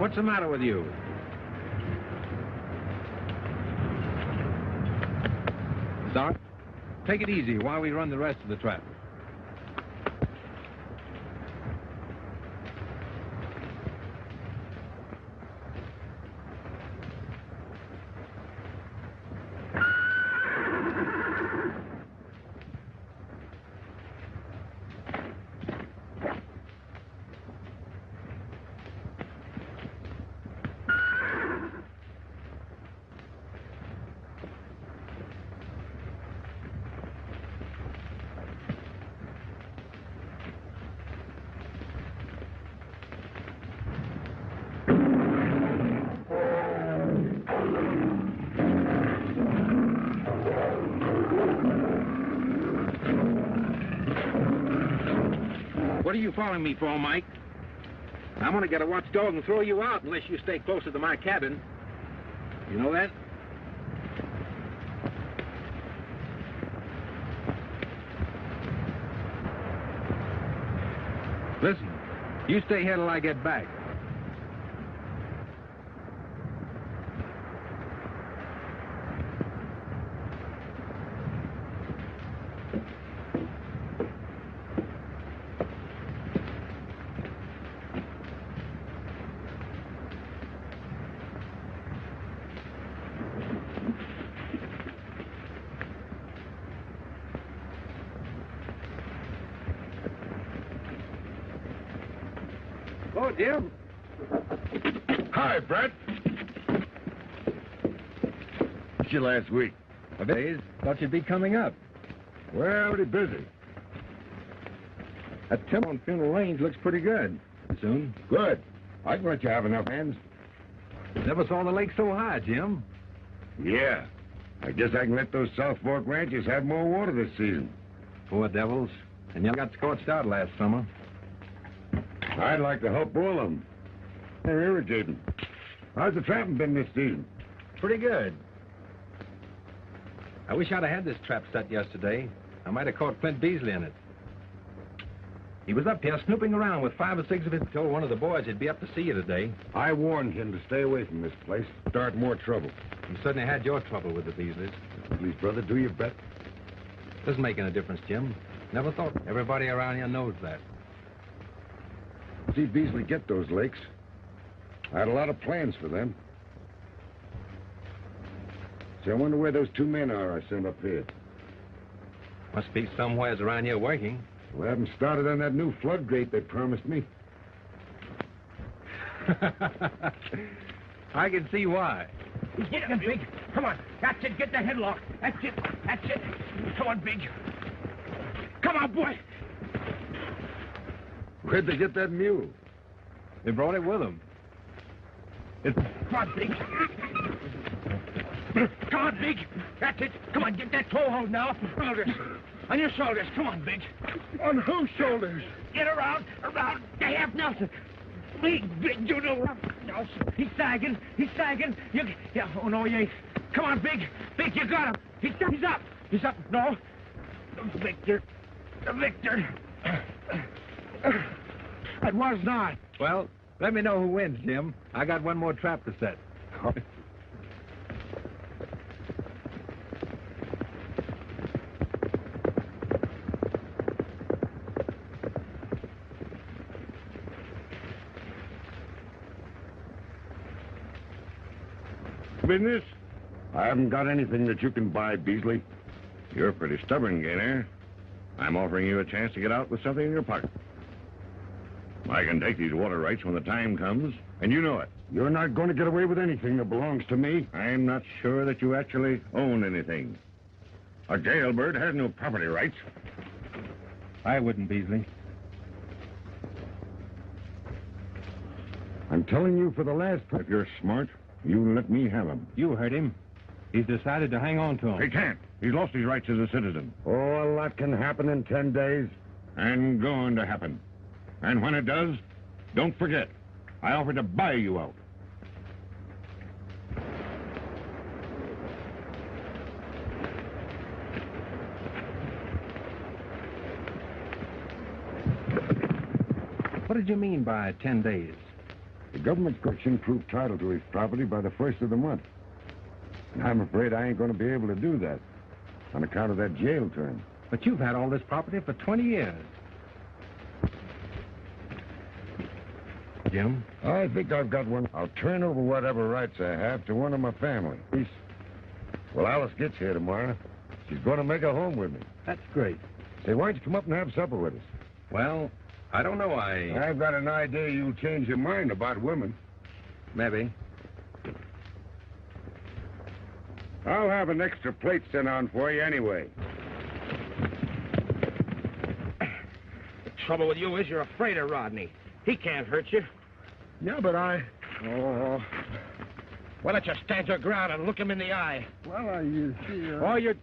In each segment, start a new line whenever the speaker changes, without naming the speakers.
What's the matter with you? Doc, take it easy while we run the rest of the trap. What are you following me for, Mike? I'm gonna get a watchdog and throw you out unless you stay closer to my cabin. You know that? Listen, you stay here till I get back. Oh, Jim.
Hi, Brett. It's you last week.
A days. Thought you'd be coming up.
Well, pretty busy.
That timber on Funeral Range looks pretty good. Soon.
Good. I can let you have enough hands.
Never saw the lake so high, Jim.
Yeah. I guess I can let those South Fork ranches have more water this season.
Poor devils. And you got scorched out last summer.
I'd like to help boil them. They're irritating. How's the trapping been this season?
Pretty good. I wish I'd have had this trap set yesterday. I might have caught Flint Beasley in it. He was up here snooping around with 5 or 6 of his... Told one of the boys he'd be up to see you today.
I warned him to stay away from this place. Start more trouble.
You certainly had your trouble with the Beasleys.
Please, brother, do your best.
Doesn't make any difference, Jim. Never thought. Everybody around here knows that.
See Beasley get those lakes. I had a lot of plans for them. See, I wonder where those 2 men are I sent up here.
Must be somewheres around here working.
We haven't started on that new floodgate they promised me.
I can see why.
He's getting him, Big. Come on. That's it. Get the headlock. That's it. That's it. Come on, Big. Come on, boy.
Where'd they get that mule?
They brought it with them.
Come on, Big. Come on, Big. That's it. Come on, get that toehold now. Shoulders. On your shoulders. Come on, Big.
On whose shoulders?
Get around. To half Nelson. Big, you know. Nelson. He's sagging. Yeah, oh, no, he ain't. Come on, Big. Big, you got him. He's up. He's up. No. Victor. It was not.
Well, let me know who wins, Jim. I got one more trap to set.
Business? I haven't got anything that you can buy, Beasley. You're pretty stubborn, Gaynor. I'm offering you a chance to get out with something in your pocket. I can take these water rights when the time comes, and you know it. You're not going to get away with anything that belongs to me. I'm not sure that you actually own anything. A jailbird has no property rights.
I wouldn't, Beasley.
I'm telling you for the last time, if you're smart, you let me have him.
You heard him. He's decided to hang on to him.
He can't. He's lost his rights as a citizen. Oh, a lot can happen in 10 days. And going to happen. And when it does, don't forget, I offered to buy you out.
What did you mean by 10 days?
The government's going to prove title to his property by the 1st of the month. And I'm afraid I ain't going to be able to do that on account of that jail term.
But you've had all this property for 20 years. Jim?
I think I've got one. I'll turn over whatever rights I have to one of my family. Well, Alice gets here tomorrow. She's going to make a home with me.
That's great.
Say, why don't you come up and have supper with us?
Well, I don't know.
I've got an idea you'll change your mind about women.
Maybe.
I'll have an extra plate sent on for you anyway.
The trouble with you is you're afraid of Rodney. He can't hurt you.
Yeah, but
Oh. Why don't you stand your ground and look him in the eye?
Well, you see...
Oh, you...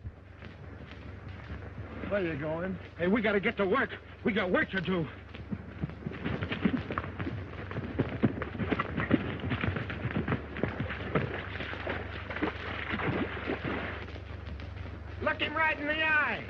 Where you going?
Hey, we got to get to work. We got work to do. Look him right in the eye.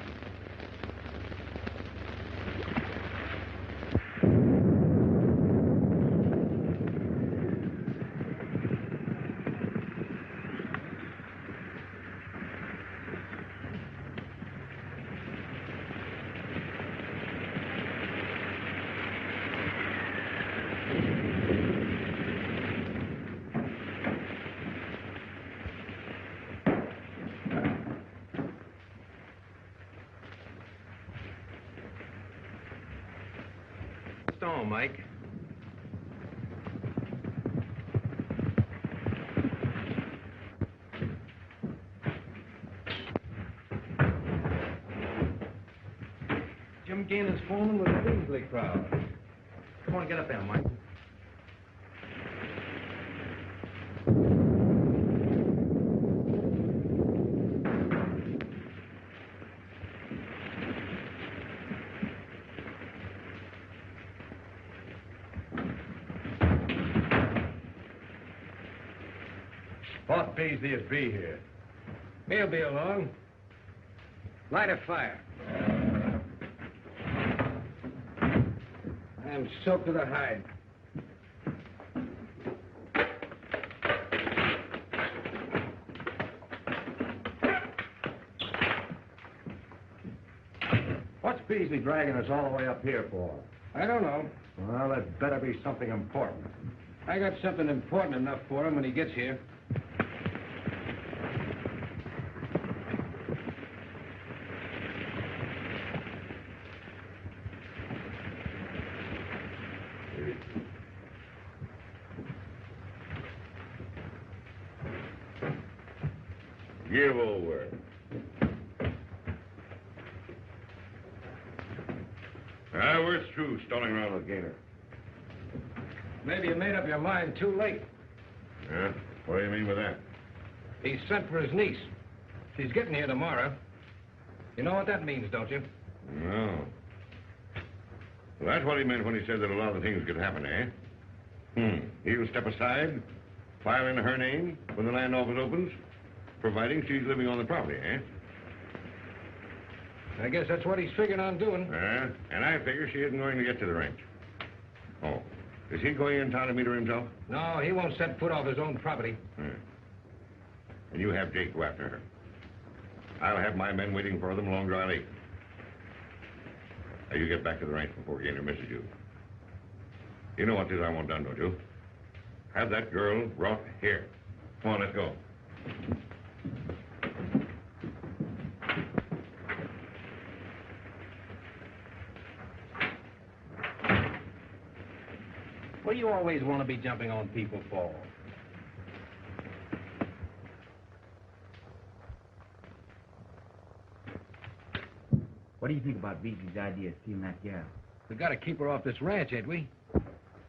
Stone, Mike. Jim Gainer's foreman with the Beasley crowd. Come on, get up there, Mike.
Boss Beasley'll be here.
He'll be along. Light a fire. I'm soaked to the hide.
What's Beasley dragging us all the way up here for?
I don't know.
Well, it better be something important.
I got something important enough for him when he gets here.
Give over. We're through stalling around with Gaynor.
Maybe you made up your mind too late.
Yeah? What do you mean with that?
He sent for his niece. She's getting here tomorrow. You know what that means, don't you?
No. Well, that's what he meant when he said that a lot of things could happen, eh? He'll step aside, file in her name when the land office opens, providing she's living on the property, eh?
I guess that's what he's figuring on doing.
And I figure she isn't going to get to the ranch. Oh. Is he going in town to meet her himself?
No, he won't set foot off his own property.
And you have Jake go after her. I'll have my men waiting for them along Dry Lake. Now, you get back to the ranch before Gaynor misses you. You know what it is I want done, don't you? Have that girl brought here. Come on, let's go.
What do you always want to be jumping on people for?
What do you think about Beasley's idea of stealing that gal?
We got to keep her off this ranch, ain't we?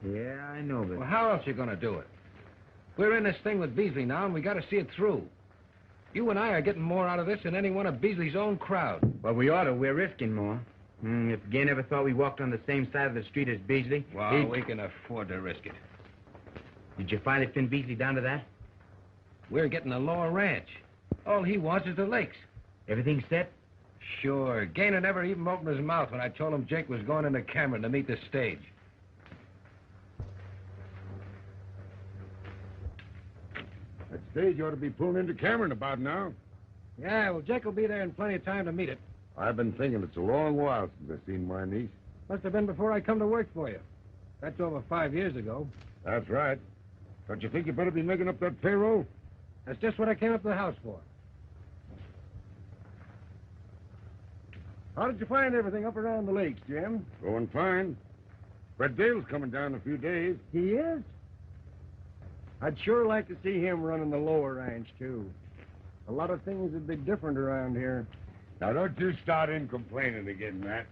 Yeah, I know, but...
Well, how else you going to do it? We're in this thing with Beasley now, and we got to see it through. You and I are getting more out of this than any one of Beasley's own crowd.
Well, we ought to. We're risking more. If Gaynor ever thought we walked on the same side of the street as Beasley...
Well, we can afford to risk it.
Did you finally pin Beasley down to that?
We're getting a lower ranch. All he wants is the lakes.
Everything set?
Sure. Gaynor never even opened his mouth when I told him Jake was going into Cameron to meet the stage.
stage ought to be pulling into Cameron about now.
Yeah, well, Jake will be there in plenty of time to meet it.
I've been thinking it's a long while since I've seen my niece.
Must have been before I come to work for you. That's over 5 years ago.
That's right. Don't you think you better be making up that payroll?
That's just what I came up to the house for. How did you find everything up around the lakes, Jim?
Going fine. Fred Dale's coming down in a few days.
He is? I'd sure like to see him running the lower ranch, too. A lot of things would be different around here.
Now, don't you start in complaining again, Matt.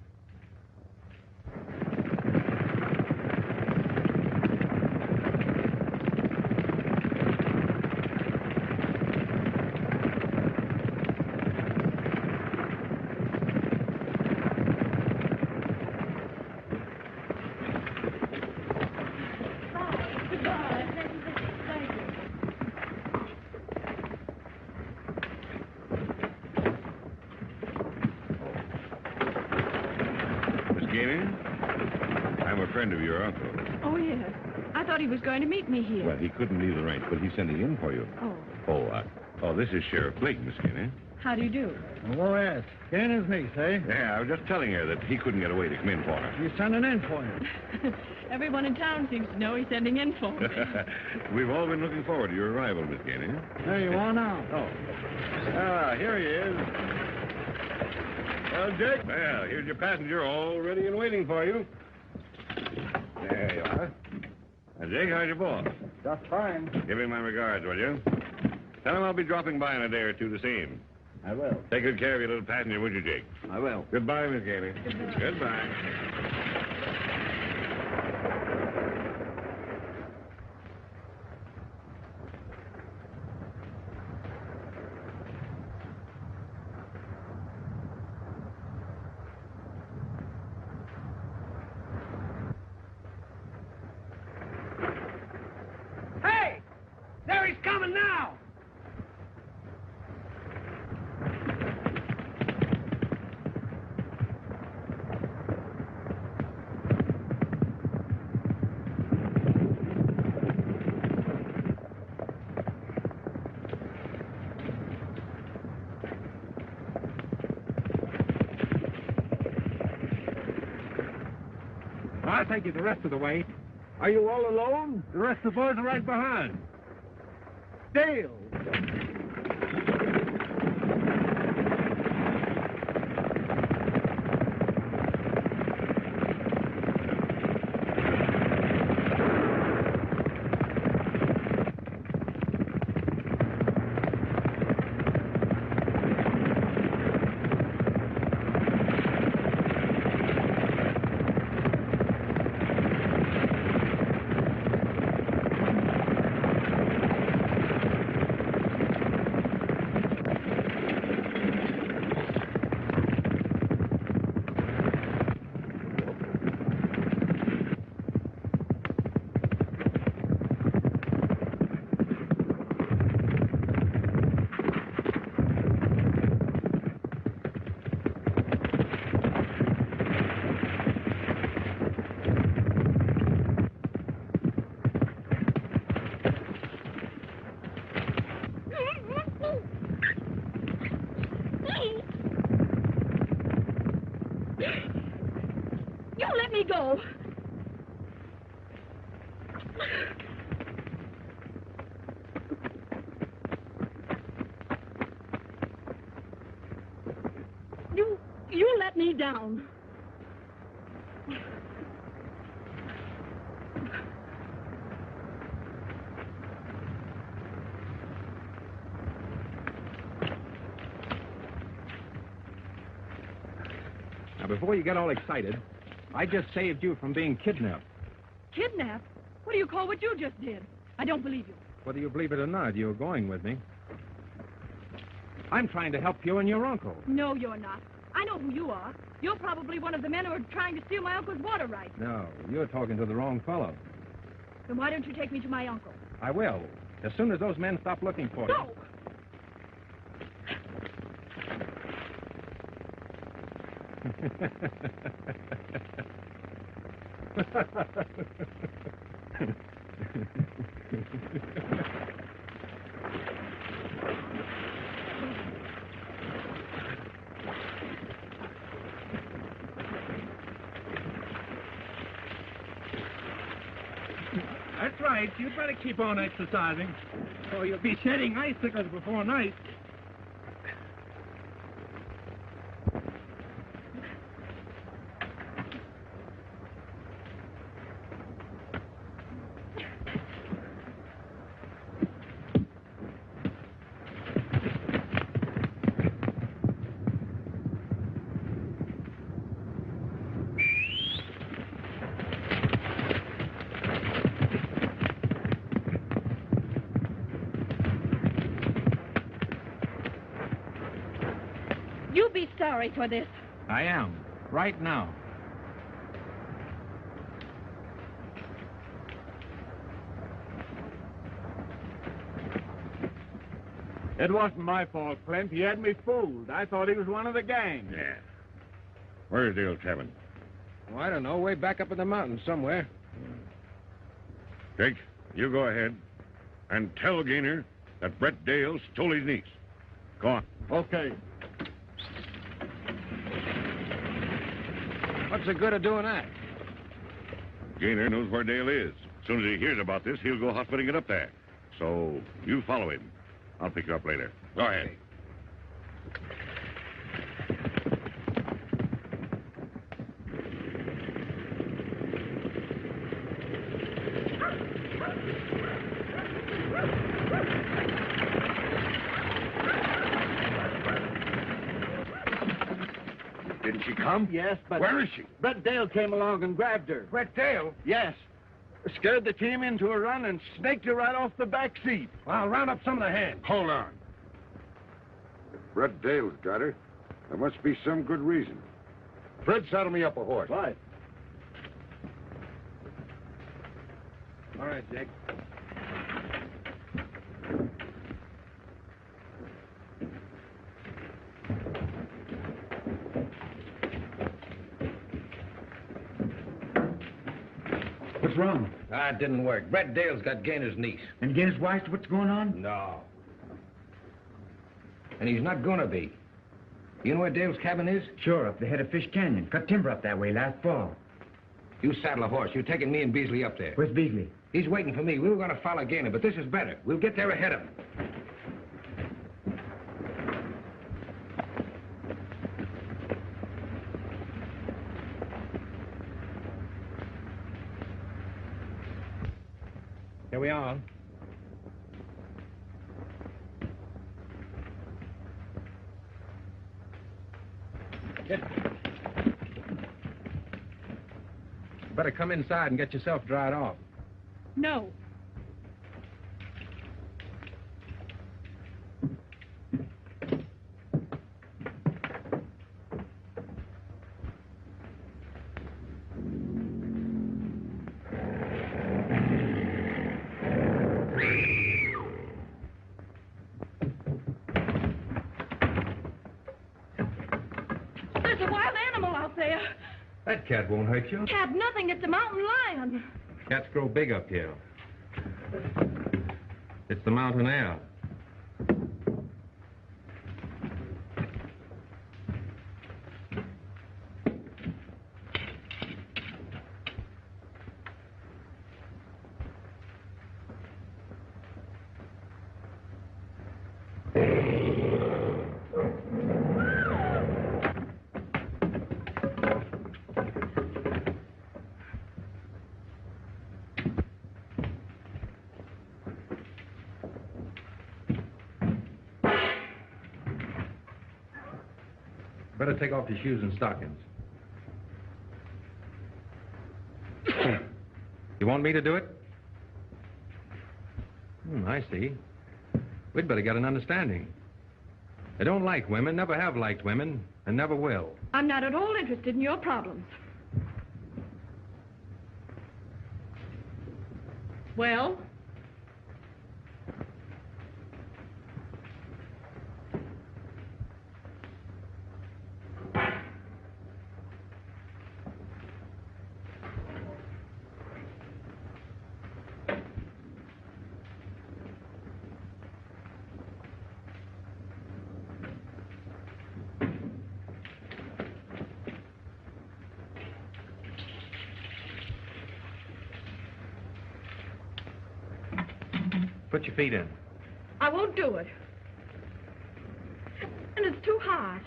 I'm a friend of your uncle.
Oh, yes. I thought he was going to meet me here.
Well, he couldn't leave the ranch, but he's sending in for you.
Oh.
This is Sheriff Blake, Miss Gainey.
How do you do?
Oh, yes. Gainer's niece, eh?
Yeah, I was just telling her that he couldn't get away to come in for her.
He's sending in for you.
Everyone in town seems to know he's sending in for me.
We've all been looking forward to your arrival, Miss Gainey.
There you are now.
Oh. Here he is. Well, Jake. Well, here's your passenger all ready and waiting for you. There you are. Now, Jake, how's your boss?
Just fine.
Give him my regards, will you? Tell him I'll be dropping by in a day or two to see him.
I will.
Take good care of your little passenger, would you, Jake?
I will.
Goodbye, Miss Gainey. Goodbye.
Hey! There he's coming now!
I'll take you the rest of the way. Are you all alone? The rest of the boys are right behind. Dale!
You let me go. You let me down.
Now, before you get all excited, I just saved you from being kidnapped.
Kidnapped? What do you call what you just did? I don't believe you.
Whether you believe it or not, you're going with me. I'm trying to help you and your uncle.
No, you're not. I know who you are. You're probably one of the men who are trying to steal my uncle's water rights.
No, you're talking to the wrong fellow.
Then why don't you take me to my uncle?
I will, as soon as those men stop looking for you.
No!
right. You'd better keep on exercising, or you'll be shedding icicles before night.
You be sorry for this.
I am. Right now.
It wasn't my fault, Clint. He had me fooled. I thought he was one of the gang.
Yeah. Where's Dale's cabin?
Oh, I don't know. Way back up in the mountains somewhere.
Jake, you go ahead and tell Gaynor that Brett Dale stole his niece. Go on.
Okay.
What's the good of doing that?
Gaynor knows where Dale is. As soon as he hears about this, he'll go hot-footing it up there. So you follow him. I'll pick you up later. Go ahead. Didn't she come?
Yes, but...
Where is she?
Brett Dale came along and grabbed her.
Brett Dale?
Yes. Scared the team into a run and snaked her right off the back seat.
Well, I'll round up some of the hands.
Hold on.
If Brett Dale's got her, there must be some good reason. Fred, saddle me up a horse.
Right.
All right, Jake.
What's wrong?
Ah, it didn't work. Brett Dale's got Gaynor's niece.
And Gainer's wife, what's going on?
No. And he's not gonna be. You know where Dale's cabin is?
Sure, up the head of Fish Canyon. Cut timber up that way last fall.
You saddle a horse. You're taking me and Beasley up there.
Where's Beasley?
He's waiting for me. We were gonna follow Gaynor, but this is better. We'll get there ahead of him. Here we are. Get. Better come inside and get yourself dried off.
No. There's a wild animal out there.
That cat won't hurt you.
Cat, nothing. It's a mountain lion.
Cats grow big up here. It's the mountain air. Better take off your shoes and stockings. You want me to do it? I see. We'd better get an understanding. I don't like women, never have liked women, and never will.
I'm not at all interested in your problems. Well?
Put your feet in.
I won't do it. And it's too hard.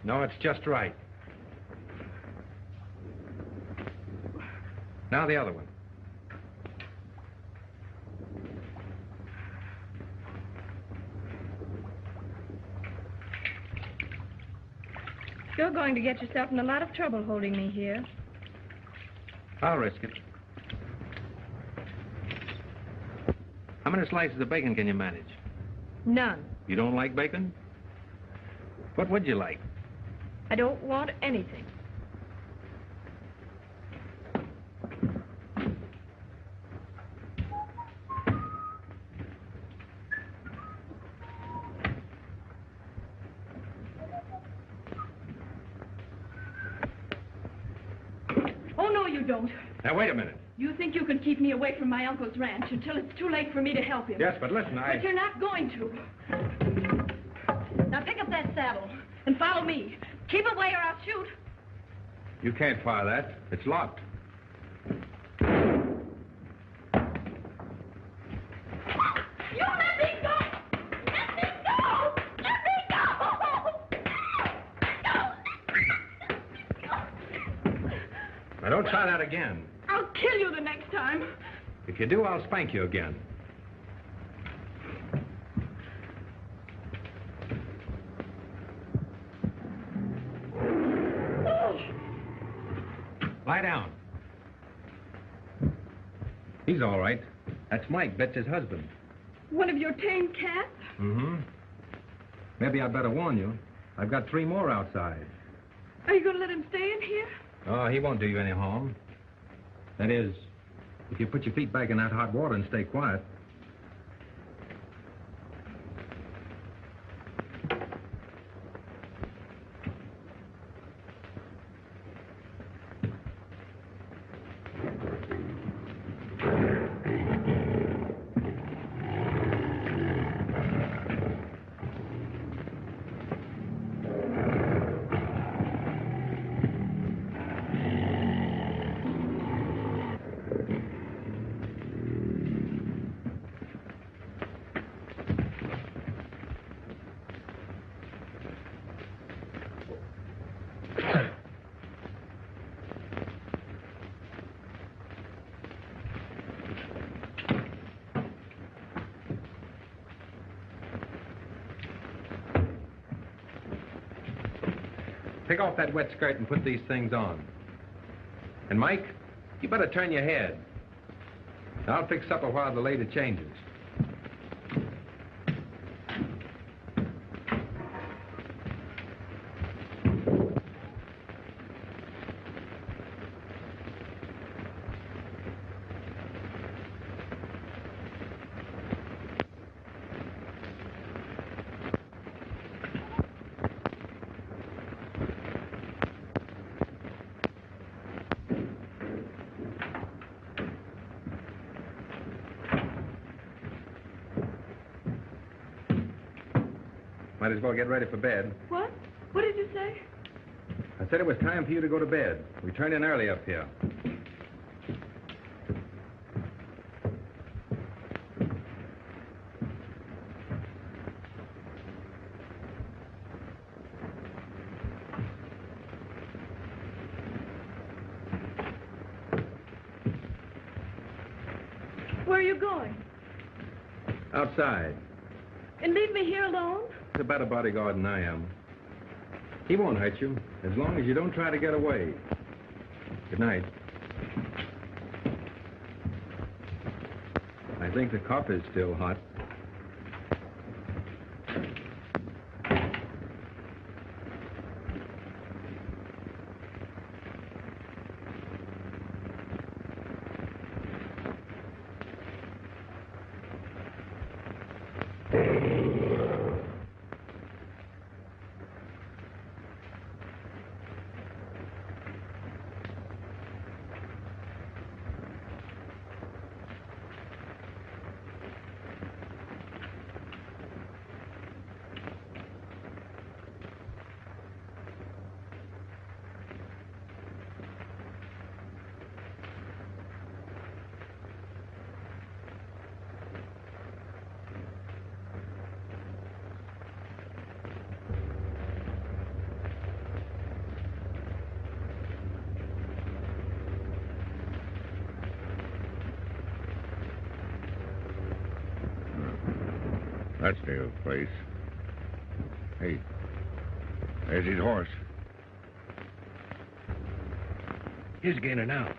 No, it's just right. Now the other one.
You're going to get yourself in a lot of trouble holding me here.
I'll risk it. How many slices of bacon can you manage?
None.
You don't like bacon? What would you like?
I don't want anything. Oh, no, you don't.
Now, wait a minute.
You think you can keep me away from my uncle's ranch until it's too late for me to help him.
Yes, but listen,
But you're not going to. Now pick up that saddle and follow me. Keep away or I'll shoot.
You can't fire that. It's locked.
You let me go! Let me go! Let me go!
Now, don't try that again.
I'll kill you the next time.
If you do, I'll spank you again. Lie down. He's all right. That's Mike, Betsy's husband.
One of your tame cats?
Mm-hmm. Maybe I'd better warn you. I've got 3 more outside.
Are you going to let him stay in here?
Oh, he won't do you any harm. That is, if you put your feet back in that hot water and stay quiet. Take off that wet skirt and put these things on. And, Mike, you better turn your head. I'll fix supper while the lady changes. Might as well get ready for bed.
What? What did you say?
I said it was time for you to go to bed. We turned in early up here.
Where are you going?
Outside.
And leave me here alone?
He's a better bodyguard than I am. He won't hurt you, as long as you don't try to get away. Good night. I think the coffee's still hot.
That's the place. Hey, there's his horse.
Here's Gaynor now.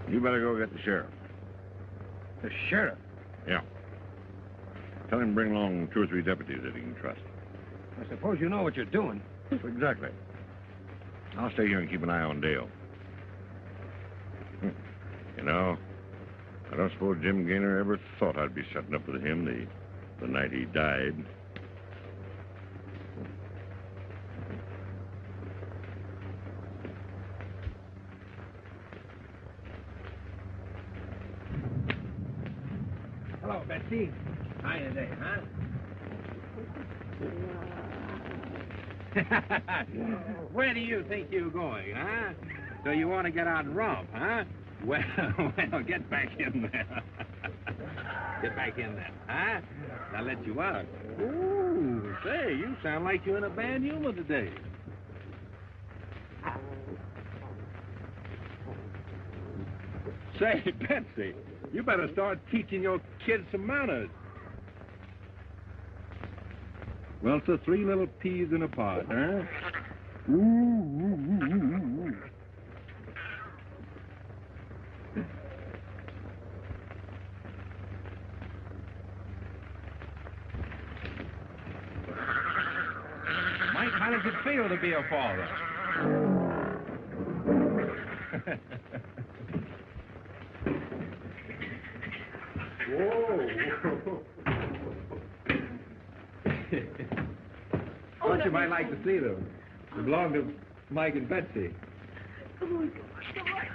You better go get the sheriff.
The sheriff?
Yeah. Tell him to bring along 2 or 3 deputies that he can trust.
I suppose you know what you're doing.
Exactly. I'll stay here and keep an eye on Dale. You know, I don't suppose Jim Gaynor ever thought I'd be setting up with him the night he died.
Hello, Betsy. How you today, huh? Where do you think you're going, huh? So you want to get out and romp, huh? Well, get back in there. Get back in there, huh? I'll let you out. Ooh, say, you sound like you're in a bad humor today. Say, Betsy, you better start teaching your kids some manners. Well, so 3 little peas in a pod, huh? Ooh, ooh, ooh, ooh, ooh. Mike, how does it feel to be a father? Whoa. Thought you might like to see them. They belong to Mike and Betsy.
Come on, come on.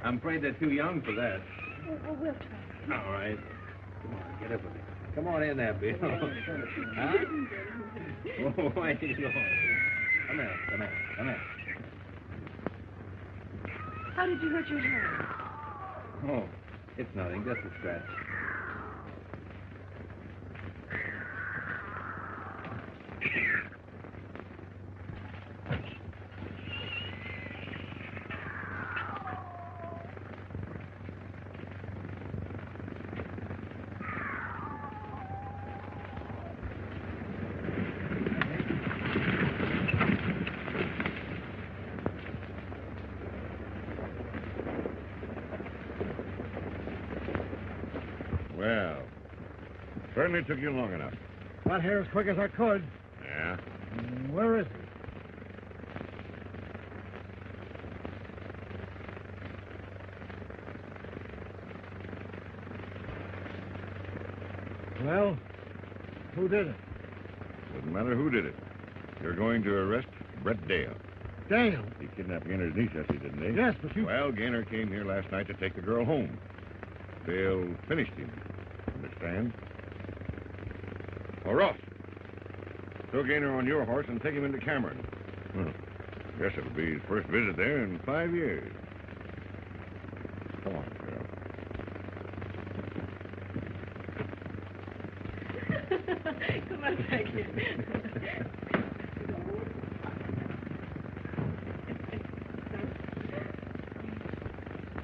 I'm afraid they're too young for that.
Oh, we'll try.
All right. Come on, get up with me. Come on in there, Bill. Huh? Oh, why are you going? Come here, come here, come here.
How did you hurt your hand?
Oh, it's nothing, just a scratch.
Well, certainly took you long enough.
Got here as quick as I could.
Yeah?
Where is he? Well, who did it?
Doesn't matter who did it. You're going to arrest Brett Dale.
Dale.
He kidnapped Gaynor's niece, Essie, didn't he?
Yes, but you...
Well, Gaynor came here last night to take the girl home. Dale finished him. Understand? Oh, Ross. Throw Gaynor on your horse and take him into Cameron. Guess it'll be his first visit there in 5 years. Come on, girl.
Come on back here.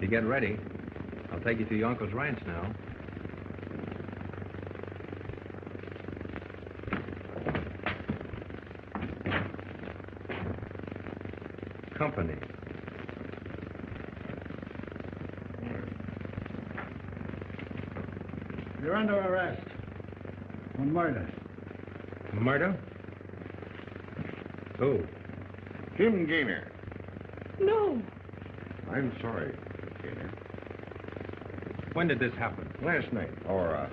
You get ready. I'll take you to your uncle's ranch now. Company.
You're under arrest. On murder.
Murder? Who?
Tim Gaynor.
No.
I'm sorry, Gaynor.
When did this happen?
Last night, or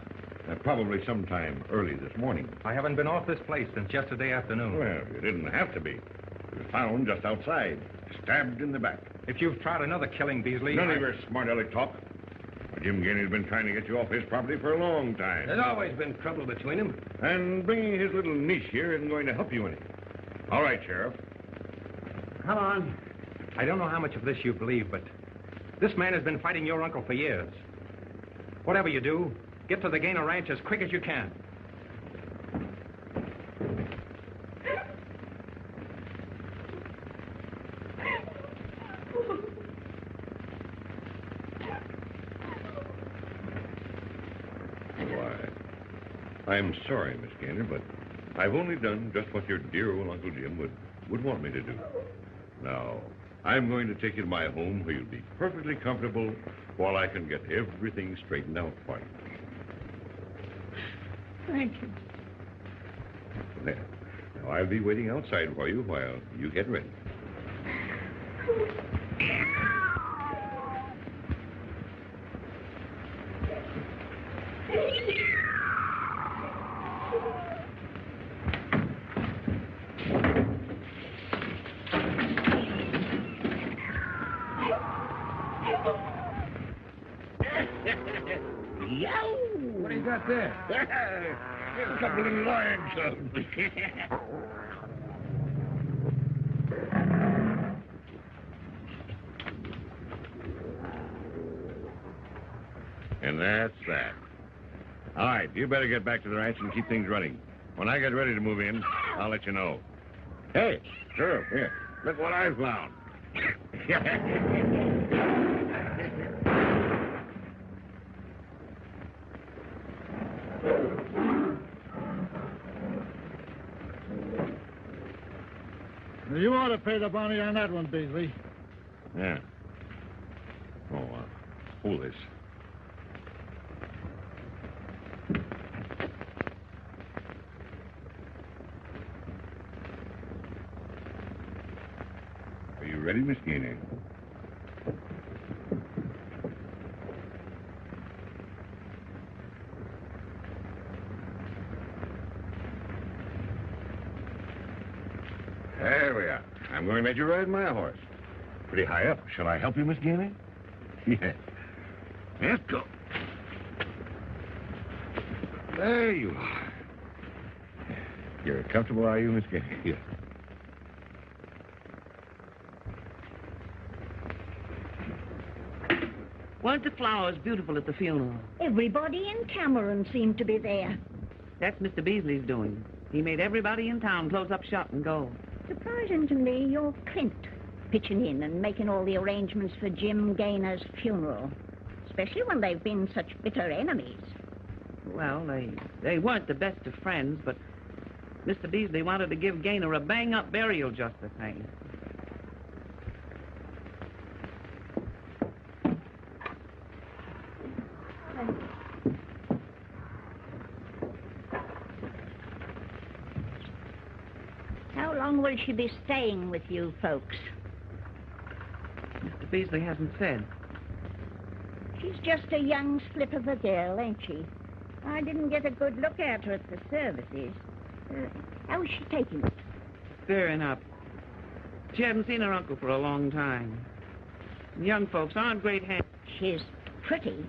probably sometime early this morning.
I haven't been off this place since yesterday afternoon.
Well, you didn't have to be. He was found just outside, stabbed in the back.
If you've tried another killing, Beasley...
None of your smart aleck talk. Jim Gainey's been trying to get you off his property for a long time.
There's always been trouble between them.
And bringing his little niece here isn't going to help you any. All right, Sheriff.
Come on.
I don't know how much of this you believe, but this man has been fighting your uncle for years. Whatever you do, get to the Gaynor Ranch as quick as you can.
I'm sorry, Miss Gaynor, but I've only done just what your dear old Uncle Jim would want me to do. Now, I'm going to take you to my home where you'll be perfectly comfortable while I can get everything straightened out for you.
Thank you.
There. Now, I'll be waiting outside for you while you get ready.
What do you got there?
A couple of little lion cubs. And that's that. All right, you better get back to the ranch and keep things running. When I get ready to move in, I'll let you know. Hey, sure, here. Look what I found.
You ought to pay the bounty on that one, Beasley.
Yeah. Oh, hold this. Are you ready, Miss Gaynor? There we are. I'm going to let you ride my horse. Pretty high up. Shall I help you, Miss Gaynor? Yeah. Let's go. There you are. You're comfortable, are you, Miss Gaynor? Yeah.
Weren't the flowers beautiful at the funeral?
Everybody in Cameron seemed to be there.
That's Mr. Beasley's doing. He made everybody in town close up shop and go.
Surprising to me, you're Clint, pitching in and making all the arrangements for Jim Gaynor's funeral, especially when they've been such bitter enemies.
Well, they weren't the best of friends, but Mr. Beasley wanted to give Gaynor a bang-up burial just the same.
How long will she be staying with you folks?
Mr. Beasley hasn't said.
She's just a young slip of a girl, ain't she? I didn't get a good look at her at the services. How is she taking it?
Fair enough. She hadn't seen her uncle for a long time. Young folks aren't great hands.
She's pretty.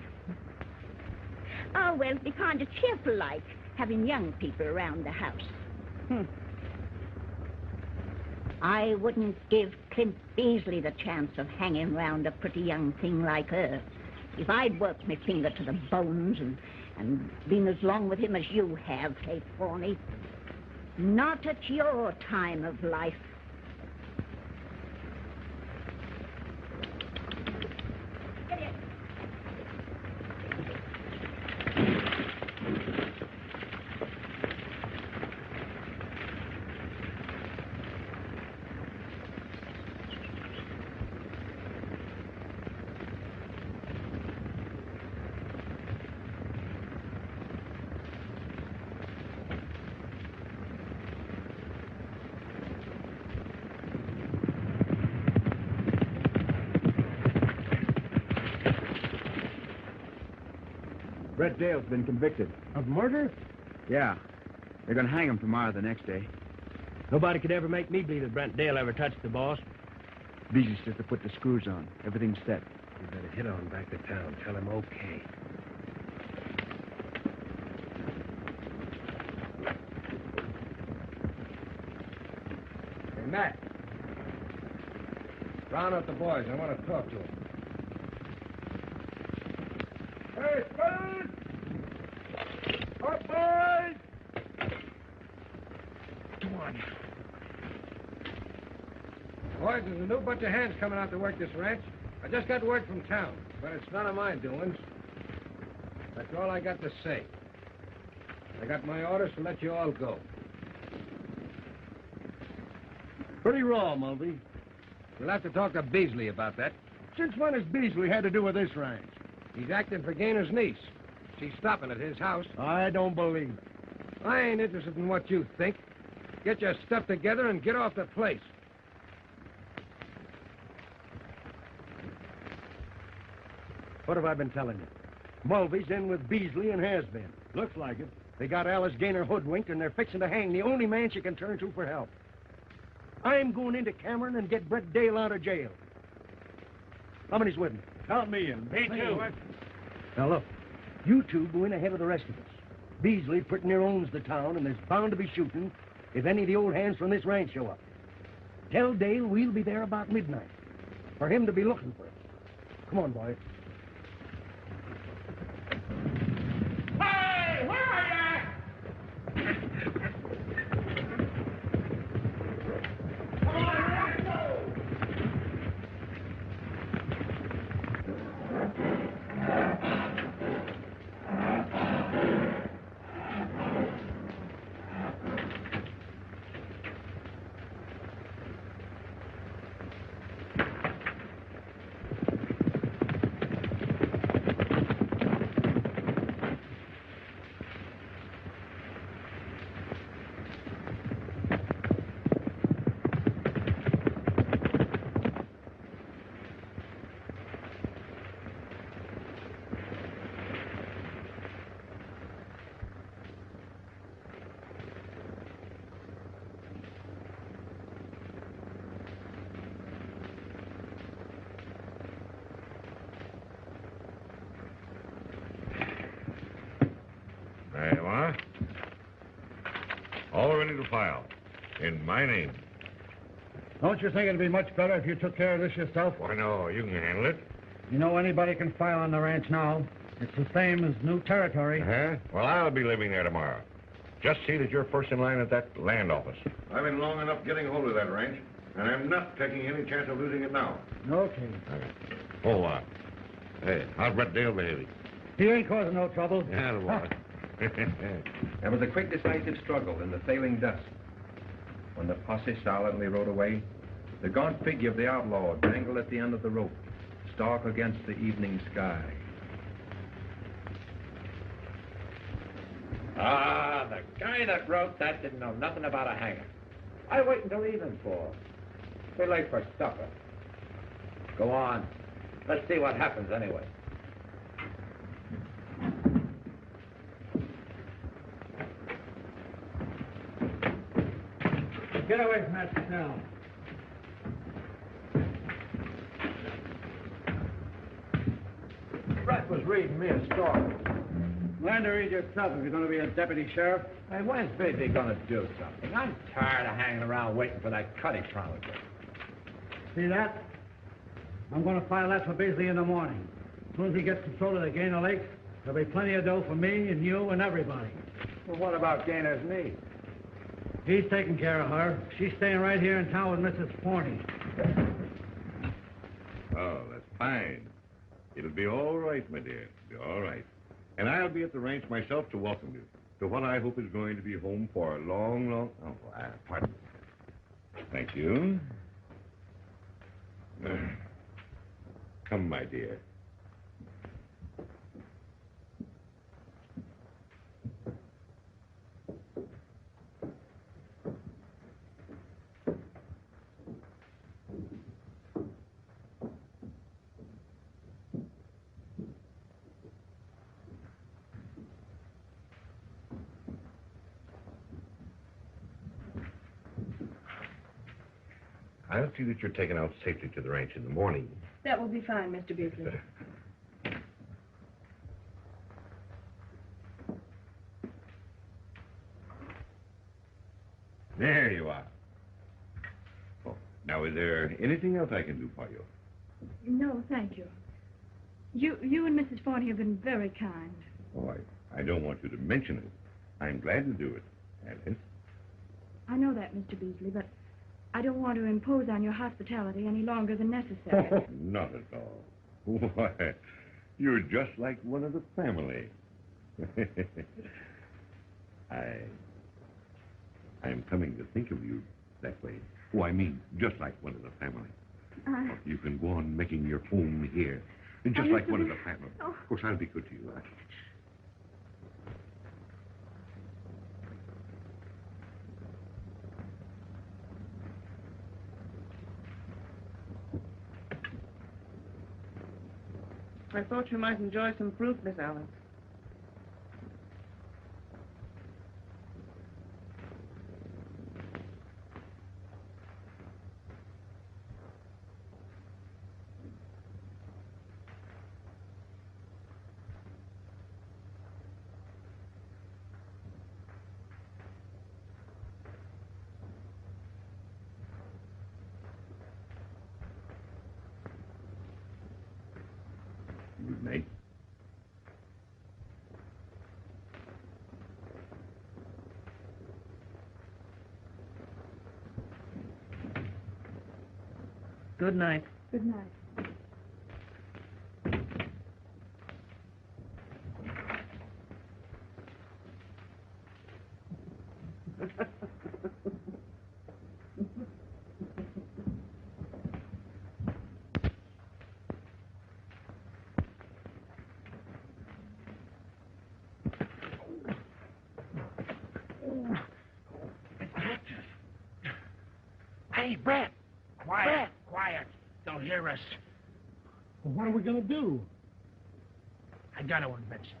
Oh, well, it'd be kind of cheerful like, having young people around the house. I wouldn't give Clint Beasley the chance of hanging round a pretty young thing like her. If I'd worked my finger to the bones and been as long with him as you have, Kate Forney. Not at your time of life.
Brett Dale's been convicted.
Of murder?
Yeah. They're going to hang him tomorrow, the next day.
Nobody could ever make me believe that Brent Dale ever touched the boss. Beasley says to put the screws on. Everything's set.
You better hit on back to town. Tell him okay.
Hey, Matt. Round up the boys. I want to talk to them. Hey, Spud! Up, boys!
Come on.
Boys, there's a new bunch of hands coming out to work this ranch. I just got word from town, but it's none of my doings. That's all I got to say. I got my orders to let you all go.
Pretty raw, Mulvey.
We'll have to talk to Beasley about that.
Since when has Beasley had to do with this ranch?
He's acting for Gainer's niece. She's stopping at his house.
I don't believe it.
I ain't interested in what you think. Get your stuff together and get off the place.
What have I been telling you? Mulvey's in with Beasley and has been.
Looks like it.
They got Alice Gaynor hoodwinked, and they're fixing to hang the only man she can turn to for help. I'm going into Cameron and get Brett Dale out of jail. How many's with me?
Count me in.
Me too.
Now, look. You two go in ahead of the rest of us. Beasley pretty near owns the town, and there's bound to be shooting if any of the old hands from this ranch show up. Tell Dale we'll be there about midnight for him to be looking for us. Come on, boys.
Hey, where are you? Come on, let's go.
There you are. All ready to file. In my name.
Don't you think it'd be much better if you took care of this yourself?
Why, no, you can handle it.
You know anybody can file on the ranch now. It's the same as new territory.
Uh-huh. Well, I'll be living there tomorrow. Just see that you're first in line at that land office. I've been long enough getting hold of that ranch, and I'm not taking any chance of losing it now.
Okay.
Okay. Hold on. Hey, how's Brett Dale behaving?
He ain't causing no trouble.
Yeah, the boy.
There was a quick, decisive struggle in the failing dusk. When the posse silently rode away, the gaunt figure of the outlaw dangled at the end of the rope, stark against the evening sky.
Ah, the guy that wrote that didn't know nothing about a hanger. I wait until evening fall. Too late for supper. Go on. Let's see what happens anyway.
Get away from that cell.
Brett was reading me a story.
Learn to read yourself if you're going to be a deputy sheriff.
Hey, when's Busy gonna do something? I'm tired of hanging around waiting for that cut he promised me.
See that? I'm going to file that for Beasley in the morning. As soon as he gets control of the Gaynor Lakes, there'll be plenty of dough for me and you and everybody.
Well, what about Gainer's niece?
He's taking care of her. She's staying right here in town with Mrs. Forney.
Oh, that's fine. It'll be all right, my dear. It'll be all right. And I'll be at the ranch myself to welcome you to what I hope is going to be home for a long, long... Oh, pardon. Thank you. Come, my dear. I'll see that you're taken out safely to the ranch in the morning.
That will be fine, Mr. Beasley.
There you are. Oh, now, is there anything else I can do for you?
No, thank you. You and Mrs. Forney have been very kind.
Oh, I don't want you to mention it. I'm glad to do it, Alice.
I know that, Mr. Beasley, but I don't want to impose on your hospitality any longer than necessary.
Oh, not at all. Why, you're just like one of the family. I'm coming to think of you that way. Oh, I mean, just like one of the family. You can go on making your home here, and just like one of the family.
Oh.
Of course, I'll be good to you.
I thought you might enjoy some fruit, Miss Alice.
Good night.
Good night.
Good night.
Hey, Brett. Quiet. Brett. Quiet. They'll hear us.
Well, what are we going to do?
I got to invent something.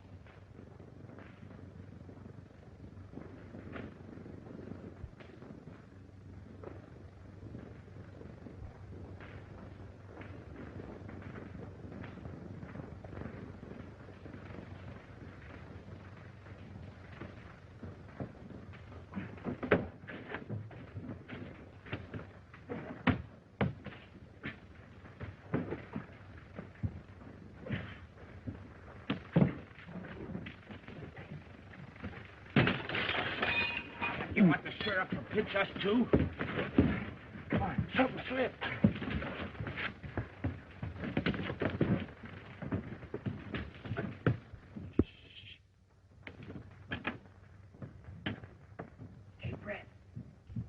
You want the sheriff to pinch us, too? Come on, something slipped. Hey, Brett.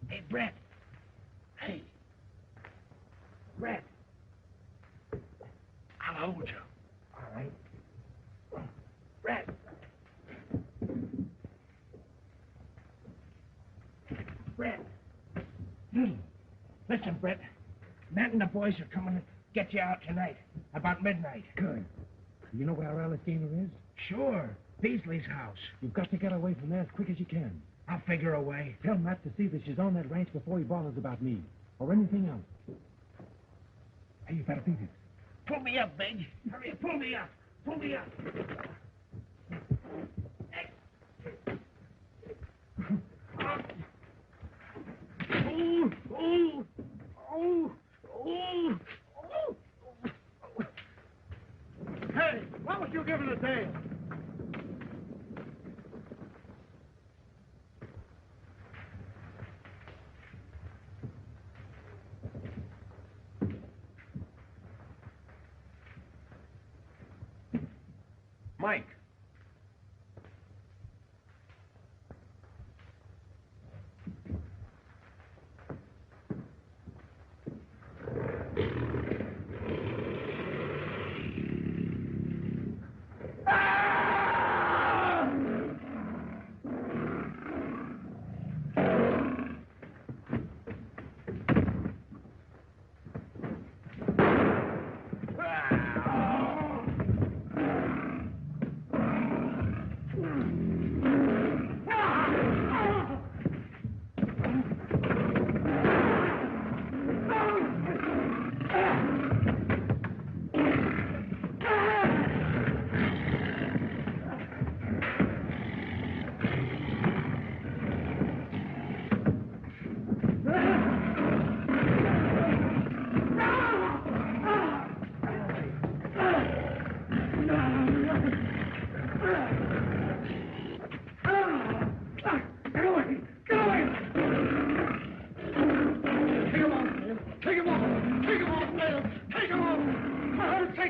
Hey, Brett. Hey. Brett. I'll hold you. All right. Brett. Brett. Listen, Brett. Matt and the boys are coming to get you out tonight, about midnight.
Good. You know where Alice Gaynor is?
Sure. Beasley's house.
You've got to get away from there as quick as you can.
I'll figure a way.
Tell Matt to see that she's on that ranch before he bothers about me, or anything else. Hey, you better beat it.
Pull me up, Big. Hurry, pull me up. Pull me up. Hey. Oh, oh, oh, oh, oh.
Hey, what was you giving a damn?
Mike.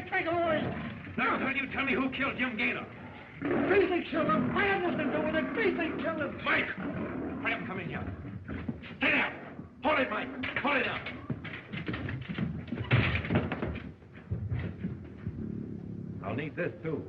take him away.
Now, will you tell me who killed Jim Gaynor?
Beasley killed him. I had nothing to do with it. Beasley killed him.
Mike! Let him come in here. Stay there. Hold it, Mike. Hold it up. I'll need this, too.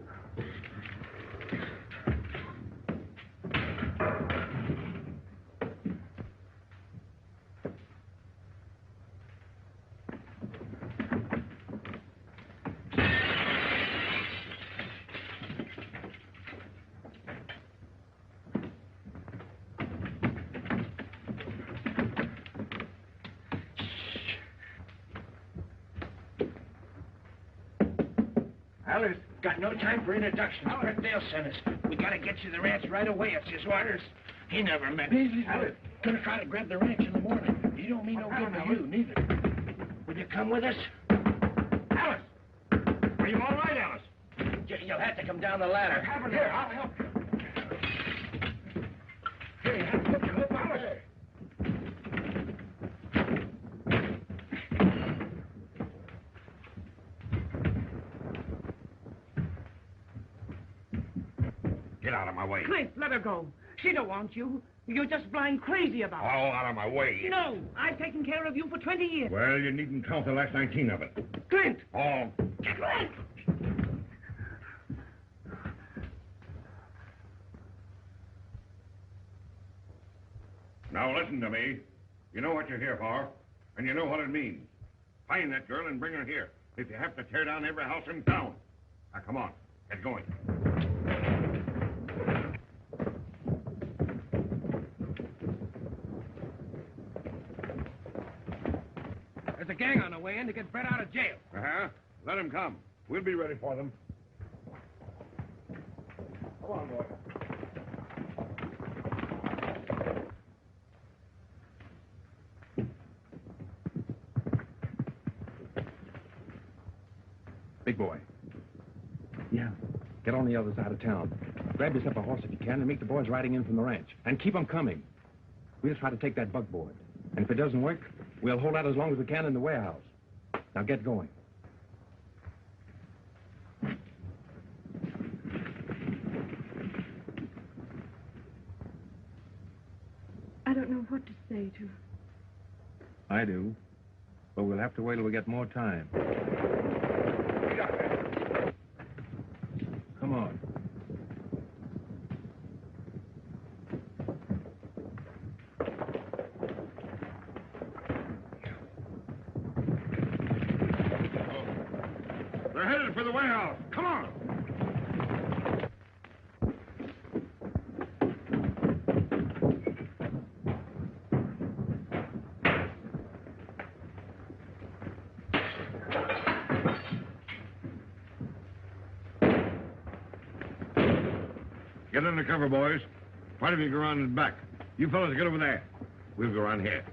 Alice, got no time for introductions. Brett Dale sent us. We gotta get you the ranch right away. It's his orders. He never met Beasley. Alice, gonna try to grab the ranch in the morning. He don't mean no good to you, neither. Will you come with us? Alice! Are you all right, Alice? You'll have to come down the ladder. Here, I'll help you. Here, help you up, Alice.
Get out of my way.
Clint, let her go. She don't want you. You're just blind crazy about
Oh,
her.
out of my way.
No, I've taken care of you for 20 years.
Well, you needn't count the last 19 of it.
Clint!
Oh.
Clint!
Now listen to me. You know what you're here for, and you know what it means. Find that girl and bring her here. If you have to tear down every house in town. Now, come on. Get going.
There's a gang on the way in to get Brett out of jail.
Uh-huh. Let him come. We'll be ready for them. Come on, boy.
Big boy. Yeah. Get on the other side of town. Grab yourself a horse if you can and meet the boys riding in from the ranch. And keep them coming. We'll try to take that buckboard. And if it doesn't work, we'll hold out as long as we can in the warehouse. Now get going.
I don't know what to say to her.
I do. But we'll have to wait till we get more time. Come on.
They're headed for the warehouse. Come on. Get under cover, boys. Part of you go around in the back. You fellas get over there. We'll go around here.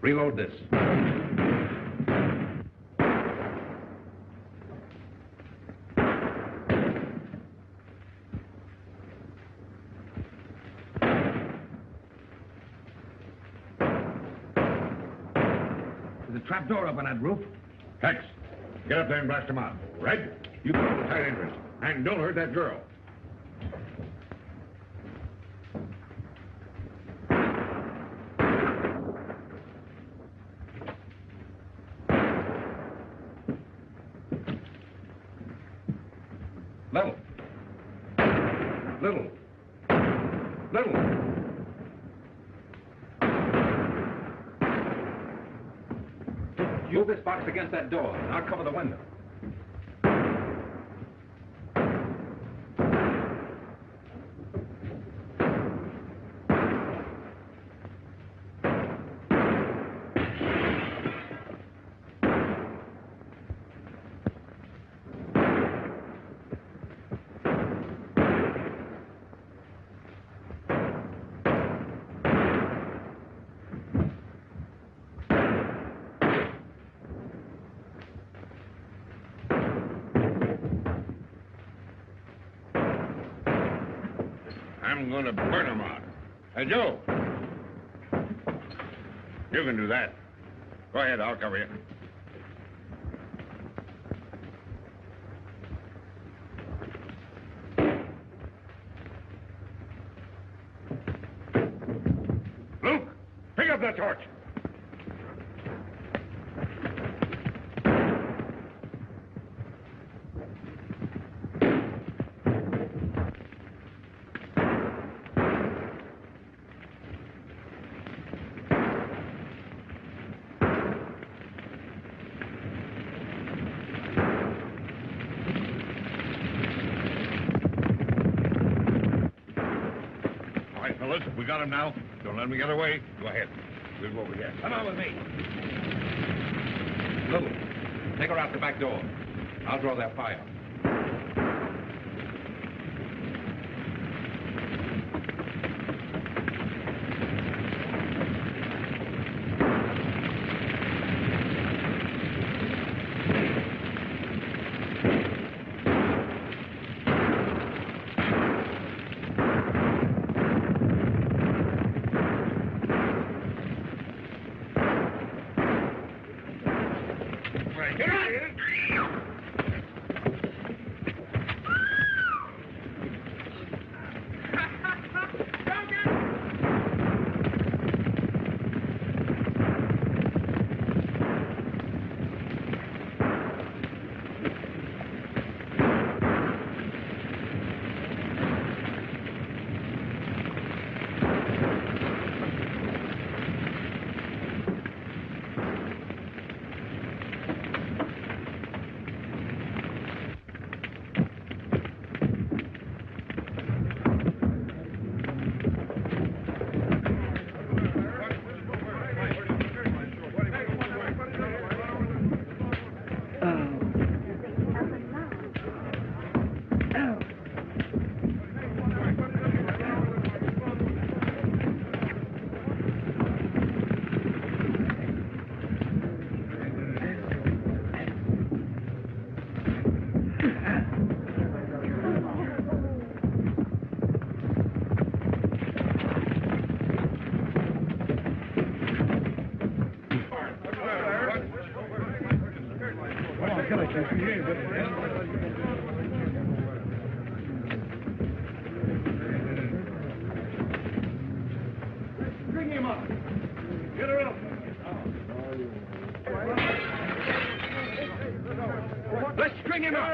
Reload this.
There's a trap door up on that roof.
Hex, get up there and blast them out. Red, you go to the side entrance. And don't hurt that girl. Little. Little. Little.
Move this box against that door, and I'll cover the window.
I'm going to burn them out. Hey, Joe. You can do that. Go ahead, I'll cover you. Luke, pick up that torch. We got him now. Don't let him get away. Go ahead. We'll go over here.
Come on with me. Lou, take her out the back door. I'll draw that fire.
Bring him up. Get her up. Let's string him up.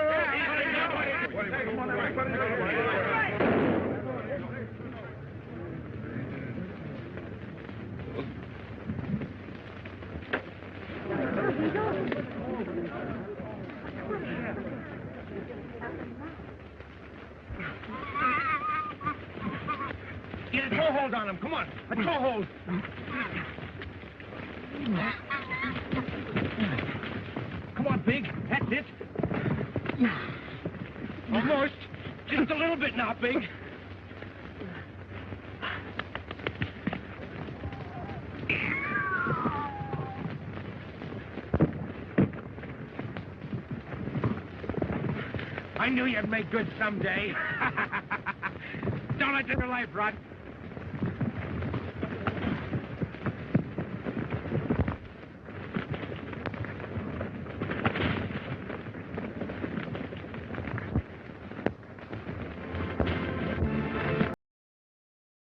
Get a toe hold on him. Come on. A toe hold. Come on, Big. That's it. Almost. Just a little bit now, Big. I knew you'd make good someday. Don't let your life rot.